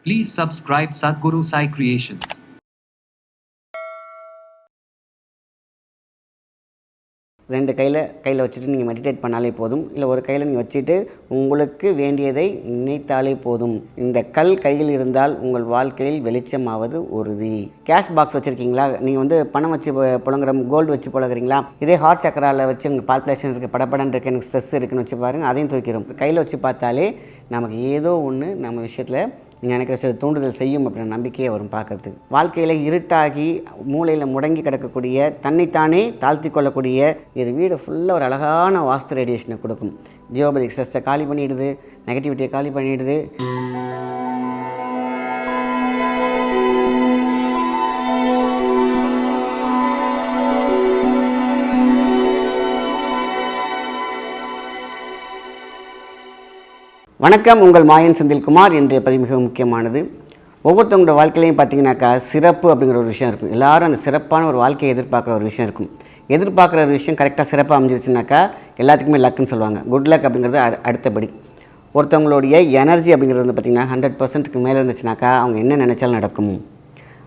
Please subscribe Sadhguru Sai Creations. ரெண்டு கையில் வச்சுட்டு நீங்கள் மெடிடேட் பண்ணாலே போதும். இல்லை ஒரு கையில் நீங்கள் வச்சுட்டு உங்களுக்கு வேண்டியதை நினைத்தாலே போதும். இந்த கல் கையில் இருந்தால் உங்கள் வாழ்க்கையில் வெளிச்சமாவது உறுதி. கேஷ் பாக்ஸ் வச்சுருக்கீங்களா? நீங்கள் வந்து பணம் வச்சு புழங்குற கோல்டு வச்சு புழங்குறீங்களா? இதே ஹார்ட் சக்கராவில் வச்சு உங்கள் பால்குலேஷன் இருக்குது, படப்படன்னு இருக்குது, எனக்கு ஸ்ட்ரெஸ் இருக்குன்னு வச்சு பாருங்கள், அதையும் தூக்கிடும். கையில் வச்சு பார்த்தாலே நமக்கு ஏதோ ஒன்று நம்ம விஷயத்தில் நீங்கள் நினைக்கிற சில தூண்டுதல் செய்யும் அப்படின்ற நம்பிக்கையை வரும் பார்க்கறதுக்கு. வாழ்க்கையில் இருட்டாகி மூளையில் முடங்கி கிடக்கக்கூடிய தன்னைத்தானே தாழ்த்தி கொள்ளக்கூடிய இது வீடு ஃபுல்லாக ஒரு அழகான வாஸ்து ரேடியேஷனை கொடுக்கும். ஜியோபதிக் ஸ்ட்ரெஸ்ஸை காலி பண்ணிவிடுது, நெகட்டிவிட்டியை காலி பண்ணிவிடுது. வணக்கம், உங்கள் மாயன் செந்தில்குமார். இன்றைய பதிவு மிக முக்கியமானது. ஒவ்வொருத்தவங்களோட வாழ்க்கையிலையும் பார்த்தீங்கன்னாக்கா சிறப்பு அப்படிங்கிற ஒரு விஷயம் இருக்கும். எல்லோரும் அந்த சிறப்பான ஒரு வாழ்க்கையை எதிர்பார்க்குற ஒரு விஷயம் இருக்கும். எதிர்பார்க்குற ஒரு விஷயம் கரெக்டாக சிறப்பாக அமைஞ்சிருச்சுனாக்கா எல்லாத்துக்குமே லக்குன்னு சொல்லுவாங்க. குட் லக் அப்படிங்கிறது அடுத்தபடி. ஒருத்தவங்களுடைய எனர்ஜி அப்படிங்கிறது வந்து பார்த்திங்கன்னா 100%க்கு மேலே இருந்துச்சுனாக்கா அவங்க என்ன நினச்சாலும் நடக்கும்.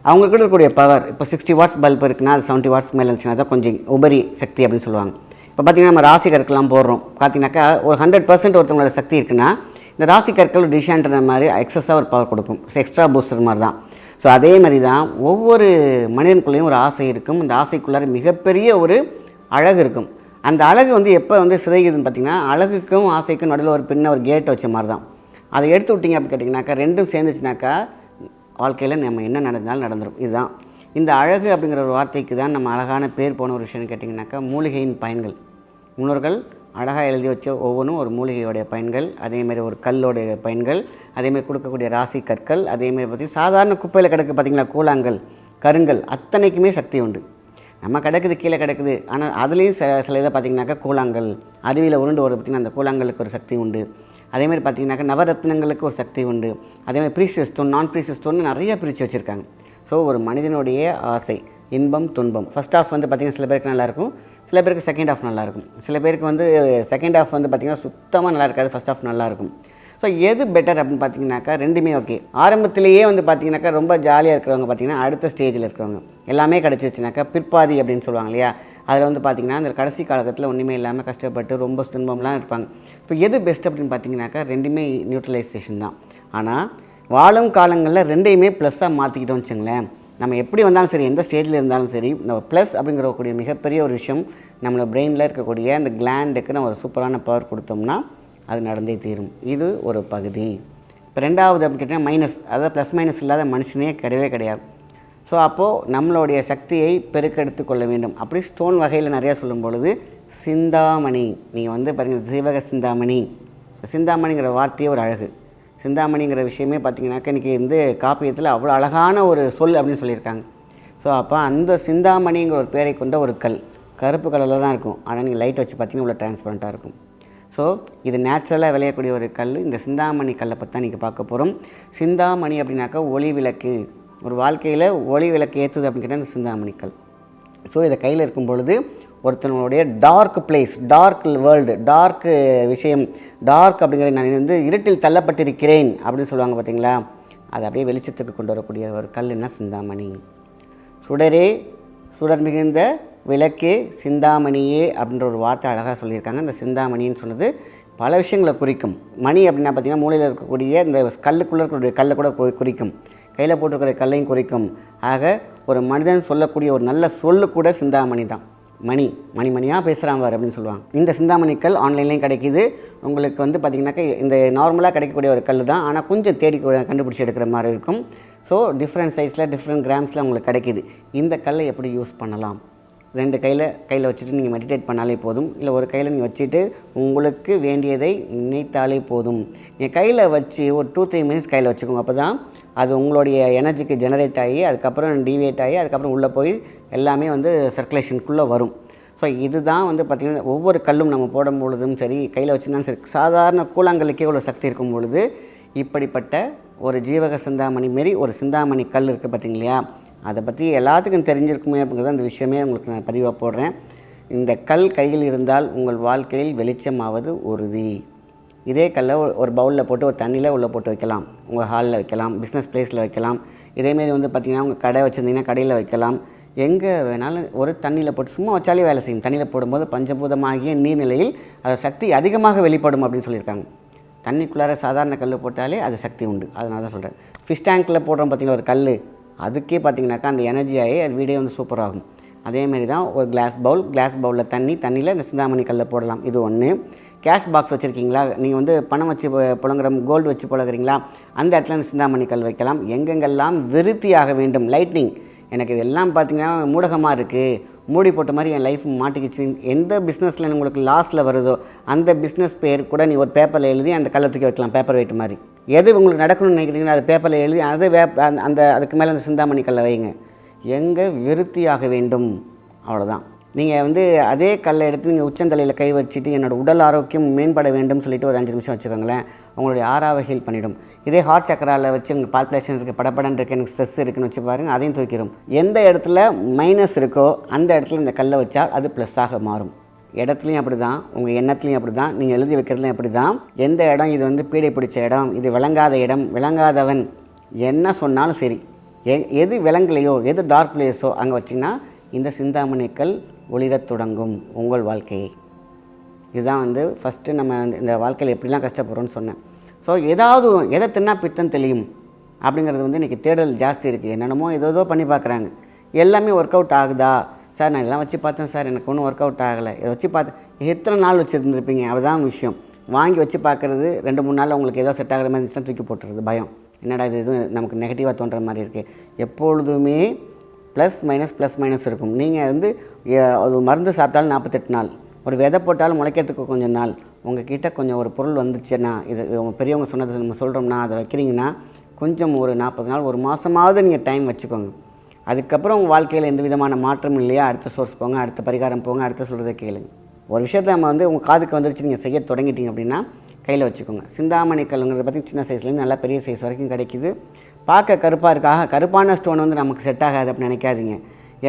அவங்களுக்கு இருக்கக்கூடிய பவர், இப்போ 60 வாட்ஸ் பல்ப் இருக்குன்னா அது 70 வாட்ஸ் மேலே இருந்துச்சுன்னா தான் கொஞ்சம் உபரி சக்தி அப்படின்னு சொல்லுவாங்க. இப்போ பார்த்திங்கன்னா நம்ம ராசி கற்கெல்லாம் போடுறோம். பார்த்திங்கனாக்கா ஒரு 100% ஒருத்தவங்களோட சக்தி இருக்குன்னா இந்த ராசி கற்கள் டிஷான்ட்ற மாதிரி எக்ஸஸாக ஒரு பவர் கொடுக்கும். எக்ஸ்ட்ரா பூஸ்டர் மாதிரி தான். ஸோ அதே மாதிரி தான் ஒவ்வொரு மனிதனுக்குள்ளேயும் ஒரு ஆசை இருக்கும். இந்த ஆசைக்குள்ளார மிகப்பெரிய ஒரு அழகு இருக்கும். அந்த அழகு வந்து எப்போ வந்து சிதைக்குதுன்னு பார்த்திங்கன்னா அழகுக்கும் ஆசைக்கும் நடுவில் ஒரு பின்ன ஒரு கேட் வச்ச மாதிரி தான். அதை எடுத்து விட்டிங்க அப்படின்னு கேட்டிங்கனாக்கா ரெண்டும் சேர்ந்துச்சுனாக்கா வாழ்க்கையில் நம்ம என்ன நடந்தாலும் நடந்துடும். இதுதான் இந்த அழகு அப்படிங்கிற ஒரு வார்த்தைக்கு தான் நம்ம அழகான பேர் போன ஒரு விஷயம்னு கேட்டிங்கனாக்கா மூலிகையின் பயன்கள். முன்னோர்கள் அழகாக எழுதி வச்ச ஒவ்வொன்றும் ஒரு மூலிகையோடைய பயன்கள், அதேமாதிரி ஒரு கல்லோடைய பயன்கள், அதேமாதிரி கொடுக்கக்கூடிய ராசி கற்கள், அதேமாதிரி பார்த்திங்கன்னா சாதாரண குப்பையில் கிடக்கு பார்த்திங்களா கூழாங்கல், கருங்கல், அத்தனைக்குமே சக்தி உண்டு. நம்ம கிடக்குது கீழே கிடக்குது, ஆனால் அதுலேயும் சில இதை பார்த்திங்கனாக்கா கூழாங்கல் அருவியில் உருண்டு வருது பார்த்திங்கன்னா அந்த கூழாங்கலுக்கு ஒரு சக்தி உண்டு. அதேமாதிரி பார்த்திங்கனாக்கா நவரத்னங்களுக்கு ஒரு சக்தி உண்டு. அதேமாதிரி ப்ரீசியஸ் ஸ்டோன், நான் ப்ரீசியஸ் ஸ்டோன் நிறைய பிரித்து வச்சுருக்காங்க. ஸோ ஒரு மனிதனுடைய ஆசை, இன்பம், துன்பம். ஃபஸ்ட் ஆஃப் வந்து பார்த்திங்கன்னா சில பேருக்கு நல்லாயிருக்கும், சில பேருக்கு செகண்ட் ஆஃப் நல்லாயிருக்கும். சில பேருக்கு வந்து செகண்ட் ஆஃப் வந்து பார்த்திங்கன்னா சுத்தமாக நல்லா இருக்காது, ஃபஸ்ட் ஆஃப் நல்லாயிருக்கும். ஸோ எது பெட்டர் அப்படின்னு பார்த்தீங்கன்னாக்கா ரெண்டுமே ஓகே. ஆரம்பத்திலேயே வந்து பார்த்திங்கனாக்கா ரொம்ப ஜாலியாக இருக்கிறவங்க பார்த்திங்கன்னா அடுத்த ஸ்டேஜில் இருக்கிறவங்க எல்லாமே கிடச்சிருச்சுனாக்கா பிற்பாதி அப்படின்னு சொல்லுவாங்க இல்லையா, அதில் வந்து பார்த்திங்கன்னா அந்த கடைசி காலகட்டத்தில் ஒன்றுமே இல்லாமல் கஷ்டப்பட்டு ரொம்ப துன்பம்லாம் இருப்பாங்க. இப்போ எது பெஸ்ட் அப்படின்னு பார்த்தீங்கன்னாக்கா ரெண்டுமே நியூட்ரலைசேஷன் தான். ஆனால் வாழும் காலங்களில் ரெண்டையுமே ப்ளஸ்ஸாக மாற்றிக்கிட்டோம்னு வச்சுங்களேன், நம்ம எப்படி வந்தாலும் சரி, எந்த ஸ்டேஜில் இருந்தாலும் சரி, நம்ம ப்ளஸ் அப்படிங்கிறக்கூடிய மிகப்பெரிய ஒரு விஷயம் நம்மளோட பிரெயினில் இருக்கக்கூடிய அந்த கிளாண்டுக்கு நம்ம ஒரு சூப்பரான பவர் கொடுத்தோம்னா அது நடந்தே தீரும். இது ஒரு பகுதி. இப்போ ரெண்டாவது அப்படின்னு கேட்டிங்கன்னா மைனஸ், அதாவது ப்ளஸ் மைனஸ் இல்லாத மனுஷனே கிடையவே கிடையாது. ஸோ அப்போது நம்மளுடைய சக்தியை பெருக்கெடுத்து கொள்ள வேண்டும். அப்படி ஸ்டோன் வகையில் நிறையா சொல்லும் பொழுது சிந்தாமணி, நீங்கள் வந்து பாருங்கள் சிவக சிந்தாமணி, சிந்தாமணிங்கிற வார்த்தையே ஒரு அழகு. சிந்தாமணிங்கிற விஷயமே பார்த்திங்கனாக்கா இன்றைக்கி வந்து காப்பியத்தில் அவ்வளோ அழகான ஒரு சொல் அப்படின்னு சொல்லியிருக்காங்க. ஸோ அப்போ அந்த சிந்தாமணிங்கிற ஒரு பேரை கொண்ட ஒரு கல் கருப்பு கலரில் தான் இருக்கும், ஆனால் நீங்கள் லைட் வச்சு பார்த்திங்கன்னா இவ்வளோ டிரான்ஸ்பரண்ட்டாக இருக்கும். ஸோ இது நேச்சுரலாக விளையக்கூடிய ஒரு கல். இந்த சிந்தாமணி கல்லை பற்றி தான் இன்றைக்கி பார்க்க போகிறோம். சிந்தாமணி அப்படின்னாக்கா ஒளி விளக்கு. ஒரு வாழ்க்கையில் ஒளி விளக்கு ஏற்றுது அப்படின்னு கேட்டால் இந்த சிந்தாமணி கல். ஸோ இதை கையில் இருக்கும் பொழுது ஒருத்தனுடைய dark place, dark world, dark விஷயம், டார்க் அப்படிங்கிற நான் வந்து இருட்டில் தள்ளப்பட்டிருக்கிறேன் அப்படின்னு சொல்லுவாங்க பார்த்திங்களா, அதை அப்படியே வெளிச்சத்துக்கு கொண்டு வரக்கூடிய ஒரு கல்லுன்னா சிந்தாமணி. சுடரே சுடர் மிகுந்த விளக்கே சிந்தாமணியே அப்படின்ற ஒரு வார்த்தை அழகாக சொல்லியிருக்காங்க. இந்த சிந்தாமணின்னு சொன்னது பல விஷயங்களை குறிக்கும். மணி அப்படின்னா பார்த்திங்கன்னா மூலையில் இருக்கக்கூடிய இந்த கல்லுக்குள்ளே இருக்கக்கூடிய கல்லை கூட குறிக்கும், கையில் போட்டிருக்கிற கல்லையும் குறிக்கும். ஆக ஒரு மனிதன் சொல்லக்கூடிய ஒரு நல்ல சொல்லு கூட சிந்தாமணி தான். மணியாக பேசுகிறாங்க அப்படின்னு சொல்லுவாங்க. இந்த சிந்தாமணிக்கல் ஆன்லைன்லேயும் கிடைக்கிது. உங்களுக்கு வந்து பார்த்திங்கனாக்கா இந்த நார்மலாக கிடைக்கக்கூடிய ஒரு கல் தான், ஆனால் கொஞ்சம் தேடி கண்டுபிடிச்சி எடுக்கிற மாதிரி இருக்கும். ஸோ டிஃப்ரெண்ட் சைஸில் டிஃப்ரெண்ட் கிராம்ஸில் உங்களுக்கு கிடைக்கிது. இந்த கல்லை எப்படி யூஸ் பண்ணலாம்? ரெண்டு கையில் வச்சுட்டு நீங்கள் மெடிடேட் பண்ணாலே போதும். இல்லை ஒரு கையில் நீங்கள் வச்சுட்டு உங்களுக்கு வேண்டியதை நினைத்தாலே போதும். நீங்கள் கையில் வச்சு ஒரு 2-3 மினிட்ஸ் கையில் வச்சுக்கோங்க. அப்போ தான் அது உங்களுடைய எனர்ஜிக்கு ஜெனரேட் ஆகி அதுக்கப்புறம் டிவியேட் ஆகி அதுக்கப்புறம் உள்ளே போய் எல்லாமே வந்து சர்க்குலேஷனுக்குள்ளே வரும். ஸோ இதுதான் வந்து பார்த்திங்கன்னா ஒவ்வொரு கல்லும் நம்ம போடும் பொழுதும் சரி, கையில் வச்சுருந்தாலும் சரி, சாதாரண கூழாங்கல்லுக்கே ஒரு சக்தி இருக்கும் பொழுது இப்படிப்பட்ட ஒரு ஜீவக சிந்தாமணி மாரி ஒரு சிந்தாமணி கல் இருக்குது பார்த்திங்களா, அதை பற்றி எல்லாத்துக்கும் தெரிஞ்சிருக்குமே அப்படிங்கிறது அந்த விஷயமே உங்களுக்கு நான் பதிவாக போடுறேன். இந்த கல் கையில் இருந்தால் உங்கள் வாழ்க்கையில் வெளிச்சமாவது உறுதி. இதே கல்லை ஒரு பவுலில் போட்டு ஒரு தண்ணியில் உள்ளே போட்டு வைக்கலாம். உங்கள் ஹாலில் வைக்கலாம், பிஸ்னஸ் ப்ளேஸில் வைக்கலாம். இதேமாரி வந்து பார்த்திங்கன்னா உங்கள் கடை வச்சுருந்தீங்கன்னா கடையில் வைக்கலாம். எங்கே வேணாலும் ஒரு தண்ணியில் போட்டு சும்மா வச்சாலே வேலை செய்யும். தண்ணியில் போடும்போது பஞ்சபூதமாகிய நீர்நிலையில் அது சக்தி அதிகமாக வெளிப்படும் அப்படின்னு சொல்லியிருக்காங்க. தண்ணிக்குள்ளார சாதாரண கல் போட்டாலே அது சக்தி உண்டு. அதனால தான் சொல்கிறேன். ஃபிஷ் டேங்க்கில் போடுறோம் பார்த்திங்கன்னா ஒரு கல், அதுக்கே பார்த்திங்கனாக்கா அந்த எனர்ஜியாகி அது வீடே வந்து சூப்பராகும். அதேமாரி தான் ஒரு கிளாஸ் பவுலில் தண்ணியில் இந்த சிந்தாமணி கல்லை போடலாம். இது ஒன்று. கேஷ் பாக்ஸ் வச்சுருக்கீங்களா, நீங்கள் வந்து பணம் வச்சு புழங்குற கோல்டு வச்சு புழங்குறீங்களா, அந்த இடத்துல இந்த சிந்தாமணி கல் வைக்கலாம். எங்கெங்கெல்லாம் விருத்தியாக வேண்டும், லைட்னிங், எனக்கு இதெல்லாம் பார்த்திங்கன்னா மூடகமாக இருக்குது, மூடி போட்ட மாதிரி என் லைஃப் மாட்டிக்கிச்சு, எந்த பிஸ்னஸில் உங்களுக்கு லாஸில் வருதோ அந்த பிஸ்னஸ் பேர் கூட நீ ஒரு பேப்பரில் எழுதி அந்த கல்லை தூக்கி வைக்கலாம். பேப்பர் வெயிட் மாதிரி எது உங்களுக்கு நடக்கணும்னு நினைக்கிறீங்களோ அதை பேப்பரில் எழுதி அந்த அதுக்கு மேலே அந்த சிந்தாமணி கல்லை வைங்க. எங்கே விருத்தியாக வேண்டும், அவ்வளோதான். நீங்கள் வந்து அதே கல்லை எடுத்து நீங்கள் உச்சந்தலையில் கை வச்சுட்டு என்னோடய உடல் ஆரோக்கியம் மேம்பட வேண்டும் சொல்லிட்டு ஒரு 5 நிமிஷம் வச்சுக்கோங்களேன், உங்களுடைய ஆறாவை ஹீல் பண்ணிவிடும். இதே ஹார்ட் சக்கராவில் வச்சு உங்களுக்கு பால்பிளேஷன் இருக்குது, படப்படன் இருக்குது, எனக்கு ஸ்ட்ரெஸ் இருக்குதுன்னு வச்சு பாருங்கள், அதையும் தூக்கிடும். எந்த இடத்துல மைனஸ் இருக்கோ அந்த இடத்துல இந்த கல்லை வச்சால் அது ப்ளஸ்ஸாக மாறும். இடத்துலையும் அப்படி தான், உங்கள் எண்ணத்துலையும் அப்படி தான், நீங்கள் எழுதி வைக்கிறதுலையும் அப்படி தான். எந்த இடம் இது வந்து பீடை பிடிச்ச இடம், இது விளங்காத இடம், விளங்காதவன் என்ன சொன்னாலும் சரி, எது விளங்கலையோ எது டார்க் பிளேஸோ அங்கே வச்சிங்கன்னா இந்த சிந்தாமணிக்கல் ஒளிரத் தொடங்கும் உங்கள் வாழ்க்கையை. இதுதான் வந்து ஃபஸ்ட்டு நம்ம இந்த வாழ்க்கையில் எப்படிலாம் கஷ்டப்படுறோன்னு சொன்னேன். ஸோ ஏதாவது எதை தின்னா பித்தம் தெளியும் அப்படிங்கிறது வந்து இன்றைக்கி தேடல் ஜாஸ்தி இருக்குது. என்னென்னமோ ஏதோ பண்ணி பார்க்குறாங்க, எல்லாமே ஒர்க் அவுட் ஆகுதா சார்? நான் எல்லாம் வச்சு பார்த்தேன் சார், எனக்கு ஒன்றும் ஒர்க் அவுட் ஆகலை. இதை வச்சு பார்த்து எத்தனை நாள் வச்சுருந்துருப்பீங்க? அதுதான் விஷயம். வாங்கி வச்சு பார்க்குறது 2-3 நாளில் உங்களுக்கு ஏதோ செட் ஆகிற மாதிரி இருந்துச்சுன்னா தூக்கி போட்டுறது. பயம், என்னடா இது எதுவும் நமக்கு நெகட்டிவாக தோன்ற மாதிரி இருக்குது. எப்பொழுதுமே ப்ளஸ் மைனஸ் இருக்கும். நீங்கள் வந்து ஒரு மருந்து சாப்பிட்டாலும் 48 நாள், ஒரு விதை போட்டாலும் முளைக்கிறதுக்கு கொஞ்சம் நாள். உங்கள் கிட்டே கொஞ்சம் ஒரு பொருள் வந்துச்சுன்னா, இது பெரியவங்க சொன்னது நம்ம சொல்கிறோம்னா அதை வைக்கிறீங்கன்னா கொஞ்சம் ஒரு 40 நாள், ஒரு மாதமாவது நீங்கள் டைம் வச்சுக்கோங்க. அதுக்கப்புறம் உங்கள் வாழ்க்கையில் எந்த விதமான மாற்றமும் இல்லையா, அடுத்த சோர்ஸ் போங்க, அடுத்த பரிகாரம் போங்க, அடுத்த சொல்கிறத கேளுங்க. ஒரு விஷயத்தை நம்ம வந்து உங்கள் காதுக்கு வந்துருச்சு நீங்கள் செய்ய தொடங்கிட்டீங்க அப்படின்னா கையில் வச்சுக்கோங்க. சிந்தாமணி கல்லுங்கிறத பற்றி சின்ன சைஸ்லேருந்து நல்லா பெரிய சைஸ் வரைக்கும் கிடைக்கிது. பார்க்க கருப்பாக இருக்காக கருப்பான ஸ்டோன் வந்து நமக்கு செட் ஆகாது அப்படின்னு நினைக்காதீங்க.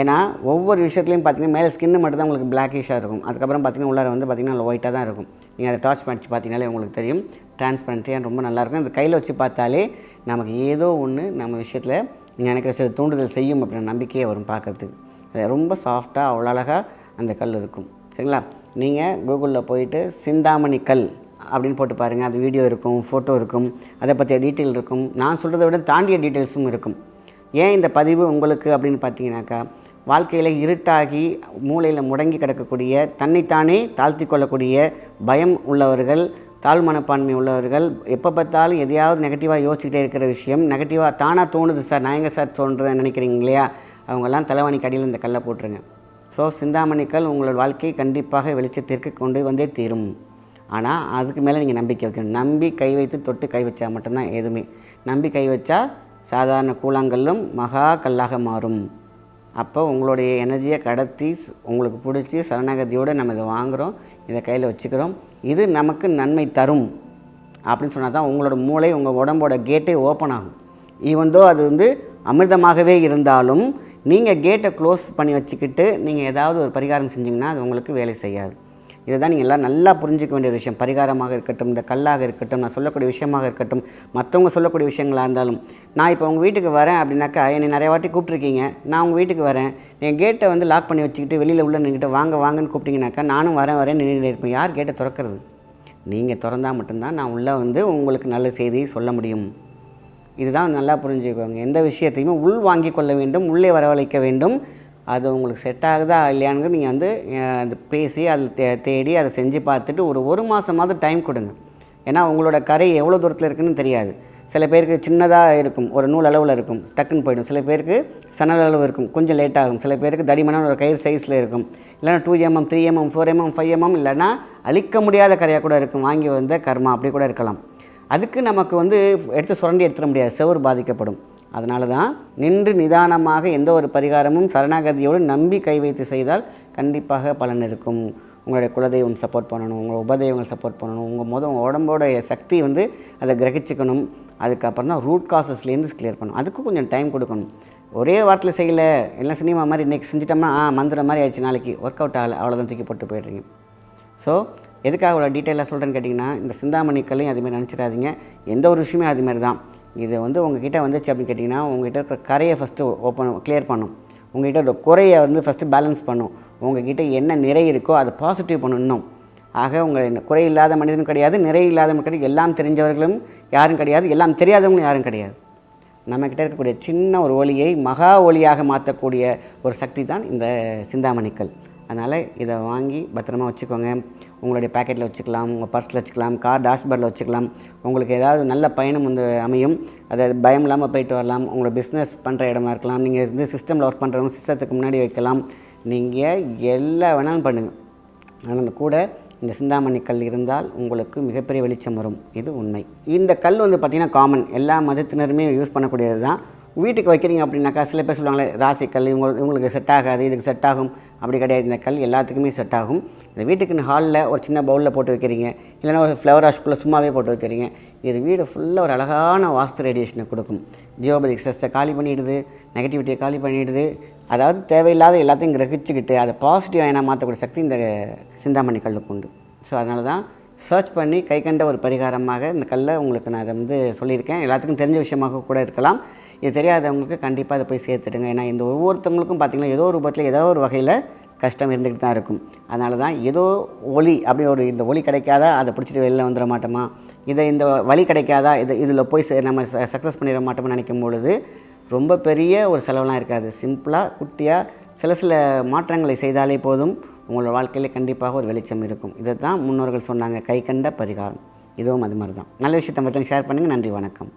ஏன்னா ஒவ்வொரு விஷயத்துலையும் பார்த்திங்கன்னா மேலே ஸ்கின்னு மட்டும் தான் உங்களுக்கு பிளாக்கிஷாக இருக்கும். அதுக்கப்புறம் பார்த்திங்கன்னா உள்ளார வந்து பார்த்திங்கன்னா ஒயிட்டாக தான் இருக்கும். நீங்கள் அதை டார்ச் பண்ணிச்சு பார்த்தீங்கனாலே உங்களுக்கு தெரியும். டிரான்ஸ்பரண்ட்டியாக ரொம்ப நல்லாயிருக்கும். இந்த கையில் வச்சு பார்த்தாலே நமக்கு ஏதோ ஒன்று நம்ம விஷயத்தில் நீங்கள் நினைக்கிற சில தூண்டுதல் செய்யும் அப்படின்ற நம்பிக்கையே வரும் பார்க்குறதுக்கு. அது ரொம்ப சாஃப்டாக அவ்வளோ அழகாக அந்த கல் இருக்கும். சரிங்களா? நீங்கள் கூகுளில் போயிட்டு சிந்தாமணி கல் அப்படின்னு போட்டு பாருங்கள். அது வீடியோ இருக்கும், ஃபோட்டோ இருக்கும், அதை பற்றிய டீட்டெயில் இருக்கும். நான் சொல்கிறத விட தாண்டிய டீட்டெயில்ஸும் இருக்கும். ஏன் இந்த பதிவு உங்களுக்கு அப்படின்னு பார்த்தீங்கன்னாக்கா, வாழ்க்கையில் இருட்டாகி மூளையில் முடங்கி கிடக்கக்கூடிய, தன்னைத்தானே தாழ்த்தி கொள்ளக்கூடிய பயம் உள்ளவர்கள், தாழ் மனப்பான்மை உள்ளவர்கள், எப்போ பார்த்தாலும் எதையாவது நெகட்டிவாக யோசிச்சுக்கிட்டே இருக்கிற விஷயம், நெகட்டிவாக தானாக தோணுது சார், நான் எங்கே சார் தோன்றேன்னு நினைக்கிறீங்க இல்லையா, அவங்கெல்லாம் தலைவாணி கடியில் இந்த கல்லை போட்டுருங்க. ஸோ சிந்தாமணிக்கல் உங்களோட வாழ்க்கையை கண்டிப்பாக வெளிச்சத்திற்கு கொண்டு வந்தே தீரும். ஆனால் அதுக்கு மேலே நீங்கள் நம்பிக்கை வைக்கணும். நம்பி கை வைத்து தொட்டு கை வச்சா மட்டும்தான் எதுவுமே. நம்பி கை வச்சா சாதாரண கூழாங்கல்லும் மகா கல்லாக மாறும். அப்போ உங்களுடைய எனர்ஜியை கடத்தி உங்களுக்கு பிடிச்சி சரணாகதியோடு நம்ம இதை வாங்குகிறோம், இதை கையில் வச்சுக்கிறோம், இது நமக்கு நன்மை தரும் அப்படின்னு சொன்னால் தான் உங்களோட மூளை உங்கள் உடம்போட கேட்டே ஓப்பன் ஆகும். ஈவன்தோ அது வந்து அமிர்தமாகவே இருந்தாலும் நீங்கள் கேட்டை க்ளோஸ் பண்ணி வச்சுக்கிட்டு நீங்கள் ஏதாவது ஒரு பரிகாரம் செஞ்சிங்கன்னா அது உங்களுக்கு வேலை செய்யாது. இதை தான் நீங்கள் எல்லாம் நல்லா புரிஞ்சிக்க வேண்டிய விஷயம். பரிகாரமாக இருக்கட்டும், இந்த கல்லாக இருக்கட்டும், நான் சொல்லக்கூடிய விஷயமாக இருக்கட்டும், மற்றவங்க சொல்லக்கூடிய விஷயங்களாக இருந்தாலும். நான் இப்போ உங்கள் வீட்டுக்கு வரேன் அப்படின்னாக்கா, என்னை நிறைய வாட்டி கூப்பிட்ருக்கீங்க, நான் உங்கள் வீட்டுக்கு வரேன், என் கேட்டை வந்து லாக் பண்ணி வச்சுக்கிட்டு வெளியில் உள்ள நின்றுட்டு வாங்கன்னு கூப்பிட்டீங்கன்னாக்கா நானும் வரேன் நின்று இருப்பேன். யார் கேட்டை திறக்கிறது? நீங்கள் திறந்தால் மட்டும்தான் நான் உள்ளே வந்து உங்களுக்கு நல்ல செய்தியை சொல்ல முடியும். இதுதான் நல்லா புரிஞ்சுக்கோங்க. எந்த விஷயத்தையுமே உள் வாங்கி கொள்ள வேண்டும், உள்ளே வரவழைக்க வேண்டும். அது உங்களுக்கு செட் ஆகுதா இல்லையான்னு நீங்கள் வந்து பேசி அதில் தேடி அதை செஞ்சு பார்த்துட்டு ஒரு மாதமாவது டைம் கொடுங்க. ஏன்னா உங்களோட கரை எவ்வளோ தூரத்தில் இருக்குதுன்னு தெரியாது. சில பேருக்கு சின்னதாக இருக்கும், ஒரு நூல் அளவில் இருக்கும், டக்குன்னு போய்டும். சில பேருக்கு சணல் அளவு இருக்கும், கொஞ்சம் லேட் ஆகும். சில பேருக்கு தடிமனான ஒரு கயிறு சைஸில் இருக்கும். இல்லைனா 2 mm 3 mm 4 mm 5 mm இல்லைனா அழிக்க முடியாத கரையாக கூட இருக்கும். வாங்கி வந்த கர்மா அப்படி கூட இருக்கலாம். அதுக்கு நமக்கு வந்து சுரண்டி எடுத்துட முடியாது, செவுறு பாதிக்கப்படும். அதனால தான் நின்று நிதானமாக எந்த ஒரு பரிகாரமும் சரணாகதியோடு நம்பி கை வைத்து செய்தால் கண்டிப்பாக பலன் இருக்கும். உங்களுடைய குலதெய்வம் சப்போர்ட் பண்ணணும், உங்கள் உபதெய்வங்கள் சப்போர்ட் பண்ணணும், உங்கள் உடம்போடைய சக்தி வந்து அதை கிரகிச்சிக்கணும். அதுக்கப்புறம் தான் ரூட் காசஸ்லேருந்து கிளியர் பண்ணணும். அதுக்கும் கொஞ்சம் டைம் கொடுக்கணும். ஒரே வாரத்தில் செய்யலை, எல்லாம் சினிமா மாதிரி இன்றைக்கி செஞ்சிட்டோம்னா மந்திர மாதிரி ஆயிடுச்சு, நாளைக்கு ஒர்க் அவுட் ஆகலை, அவ்வளோதான் தூக்கி போட்டு போய்ட்றீங்க. ஸோ எதுக்காக அவ்வளோ டீட்டெயிலாக சொல்கிறேன்னு கேட்டிங்கன்னா, இந்த சிந்தாமணி கல்லையும் அதுமாதிரி நினச்சிடாதீங்க. எந்த ஒரு விஷயமே அதுமாரி தான். இது வந்து உங்ககிட்ட வந்துச்சு அப்படின்னு கேட்டிங்கன்னா, உங்ககிட்ட இருக்கிற கரையை ஃபஸ்ட்டு கிளியர் பண்ணும். உங்ககிட்ட இந்த குறையை வந்து ஃபஸ்ட்டு பேலன்ஸ் பண்ணும். உங்ககிட்ட என்ன நிறை இருக்கோ அதை பாசிட்டிவ் பண்ணணும். ஆக உங்கள் குறை இல்லாத மனிதனும் கிடையாது, நிறை இல்லாத கிடையாது, எல்லாம் தெரிஞ்சவர்களும் யாரும் கிடையாது, எல்லாம் தெரியாதவங்களும் யாரும் கிடையாது. நம்மக்கிட்ட இருக்கக்கூடிய சின்ன ஒரு ஒளியை மகா ஒளியாக மாற்றக்கூடிய ஒரு சக்தி தான் இந்த சிந்தாமணிக்கல். அதனால் இதை வாங்கி பத்திரமா வச்சுக்கோங்க. உங்களுடைய பேக்கெட்டில் வச்சுக்கலாம், உங்கள் பர்ஸில் வச்சுக்கலாம், கார் டேஷ்போர்டில் வச்சுக்கலாம். உங்களுக்கு ஏதாவது நல்ல பயணம் வந்து அமையும். அதை பயம் இல்லாமல் போயிட்டு வரலாம். உங்களை பிஸ்னஸ் பண்ணுற இடமா இருக்கலாம், நீங்கள் வந்து சிஸ்டமில் ஒர்க் பண்ணுறவங்க சிஸ்டத்துக்கு முன்னாடி வைக்கலாம். நீங்கள் எல்லா வேணாலும் பண்ணுங்கள். ஆனால் கூட இந்த சிந்தாமணி கல் இருந்தால் உங்களுக்கு மிகப்பெரிய வெளிச்சம் வரும். இது உண்மை. இந்த கல் வந்து பார்த்திங்கன்னா காமன், எல்லா மதத்தினருமே யூஸ் பண்ணக்கூடியது தான். வீட்டுக்கு வைக்கிறீங்க அப்படின்னாக்கா சில பேர் சொல்லுவாங்களே ராசி கல் உங்களுக்கு செட் ஆகாது, இதுக்கு செட் ஆகும். அப்படி கிடையாது. இந்த கல் எல்லாத்துக்குமே செட் ஆகும். இந்த வீட்டுக்குன்னு ஹாலில் ஒரு சின்ன பவுலில் போட்டு வைக்கிறீங்க, இல்லைன்னா ஒரு ஃப்ளவர் வாஷ்குள்ளே சும்மாவே போட்டு வைக்கிறீங்க. இது வீடு ஃபுல்லாக ஒரு அழகான வாஸ்து ரேடியேஷனை கொடுக்கும். ஜியோபதிக் ஸ்ட்ரெஸ்ஸை காலி பண்ணிவிடுது, நெகட்டிவிட்டியை காலி பண்ணிவிடுது. அதாவது தேவையில்லாத எல்லாத்தையும் கிரகிச்சுக்கிட்டு அதை பாசிட்டிவாக என்ன மாற்றக்கூடிய சக்தி இந்த சிந்தாமணி கல்லுக்கு உண்டு. ஸோ அதனால தான் சர்ச் பண்ணி கை கண்ட ஒரு பரிகாரமாக இந்த கல்லை உங்களுக்கு நான் அதை வந்து சொல்லியிருக்கேன். எல்லாத்துக்கும் தெரிஞ்ச விஷயமாக கூட இருக்கலாம். இது தெரியாதவங்களுக்கு கண்டிப்பாக அதை போய் சேர்த்துடுங்க. ஏன்னா இந்த ஒவ்வொருத்தவங்களுக்கும் பார்த்திங்கன்னா ஏதோ ஒரு ரூபத்தில் ஏதோ ஒரு வகையில் கஷ்டம் இருந்துக்கிட்டு தான் இருக்கும். அதனால தான் ஏதோ ஒளி அப்படி ஒரு இந்த ஒளி கிடைக்காதா அதை பிடிச்சிட்டு வெளில வந்துட மாட்டோமா, இந்த வழி கிடைக்காதா இதில் போய் நம்ம சக்ஸஸ் பண்ணிட மாட்டோம்னு நினைக்கும் பொழுது ரொம்ப பெரிய ஒரு செலவெலாம் இருக்காது. சிம்பிளாக குட்டியாக சில மாற்றங்களை செய்தாலே போதும், உங்களோட வாழ்க்கையில் கண்டிப்பாக ஒரு வெளிச்சம் இருக்கும். இதை தான் முன்னோர்கள் சொன்னாங்க, கை கண்ட பரிகாரம். இதுவும் அது மாதிரி தான். நல்ல விஷயத்தை மட்டும் ஷேர் பண்ணுங்கள். நன்றி, வணக்கம்.